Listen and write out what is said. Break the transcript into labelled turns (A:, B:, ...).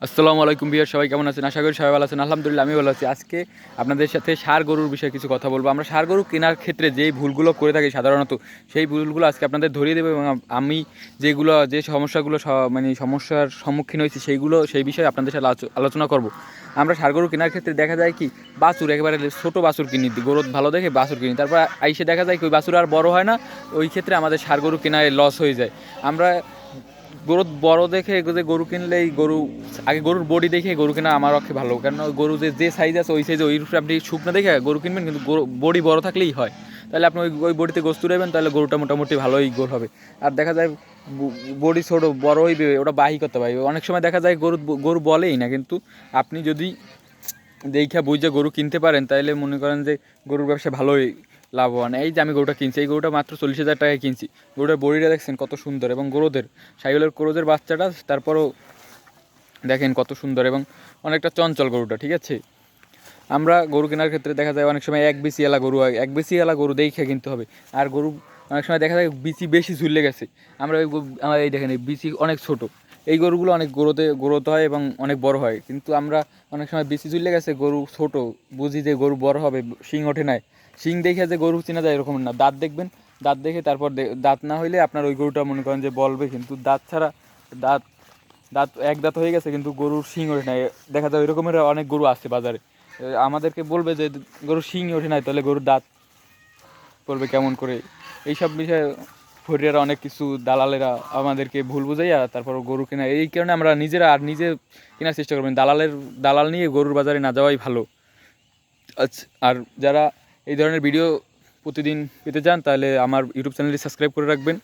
A: আসসালামু আলাইকুম ভিউয়ার, সবাই কেমন আছেন? আশা করি সবাই ভালো আছেন। আলহামদুলিল্লাহ আমি ভালো আছি। আজকে আপনাদের সাথে ষাঁড় গরুর বিষয়ে কিছু কথা বলবো। আমরা ষাঁড় গরু কেনার ক্ষেত্রে যেই ভুলগুলো করে থাকি সাধারণত, সেই ভুলগুলো আজকে আপনাদের ধরিয়ে দেবো এবং আমি যে সমস্যাগুলো সমস্যার সম্মুখীন হয়েছি সেই বিষয়ে আপনাদের সাথে আলোচনা করব। আমরা ষাঁড় গরু কেনার ক্ষেত্রে দেখা যায় কি, বাছুর একেবারে ছোটো বাছুর কিনি, গরু ভালো দেখে বাছুর কিনি, তারপর আইসে দেখা যায় কি ওই বাছুর আর বড় হয় না। ওই ক্ষেত্রে আমাদের ষাঁড় গরু কেনায় লস হয়ে যায়। আমরা গরু বড় দেখে যে গরু কিনলেই আগে গরুর বডি দেখে গরু কেনা আমার পক্ষে ভালো, কারণ গরু যে সাইজ আছে ওই সাইজে ওই রূপে আপনি শুকনো দেখে গরু কিনবেন, কিন্তু বডি বড় থাকলেই হয়। তাহলে আপনি ওই বডিতে গোস্ত দেবেন, তাহলে গরুটা মোটামুটি ভালোই গোল হবে। আর দেখা যায় বডি ছোটো বড় হইবে, ওটা বাহি করতে পারবে। অনেক সময় দেখা যায় গরু বলেই না, কিন্তু আপনি যদি দেখা বুঝে গরু কিনতে পারেন তাহলে মনে করেন যে গরুর ব্যবসা ভালোই লাভবান। এই যে আমি গরুটা কিনছি, এই গরুটা মাত্র 40,000 টাকায় কিনছি। গরুটার বডিটা দেখছেন কত সুন্দর, এবং সাইওয়ালের ক্রোজের বাচ্চাটা তারপরও দেখেন কত সুন্দর এবং অনেকটা চঞ্চল গরুটা, ঠিক আছে। আমরা গরু কেনার ক্ষেত্রে দেখা যায় অনেক সময় এক বিসিওয়ালা গরু দেখে কিনতে হবে। আর গরু অনেক সময় দেখা যায় বিচি বেশি ঝুলে গেছে। আমার এই দেখেন এই বিচি অনেক ছোট, এই গরুগুলো অনেক গ্রোথ হয় এবং অনেক বড় হয়, কিন্তু আমরা অনেক সময় বিচি ঝুলে গেছে, গরু ছোট, বুঝি যে গরু বড় হবে, শিং ওঠে নাই। শিং দেখে যে গরু চেনা যায় এরকম না, দাঁত দেখবেন, দাঁত দেখে তারপর দাঁত না হইলে আপনার ওই গরুটা মনে করেন যে বলবে, কিন্তু দাঁত ছাড়া দাঁত দাঁত এক দাঁত হয়ে গেছে কিন্তু গরুর শিং ওঠে নাই। দেখা যায় ওই রকমের অনেক গরু আছে বাজারে। আমাদেরকে বলবে যে গরুর শিং ওঠে নাই, তাহলে গরুর দাঁত পড়বে কেমন করে। এইসব বিষয়ে ফরিয়ারা অনেক কিছু দালালেরা আমাদেরকে ভুল বুঝাইয়া তারপর গরু কেনা, এই কারণে আমরা নিজে কেনার চেষ্টা করবেন। দালাল নিয়ে গরুর বাজারে না যাওয়াই ভালো। আচ্ছা, আর যারা এই ধরনের ভিডিও প্রতিদিন পেতে চান তাহলে আমার ইউটিউব চ্যানেলটি সাবস্ক্রাইব করে রাখবেন।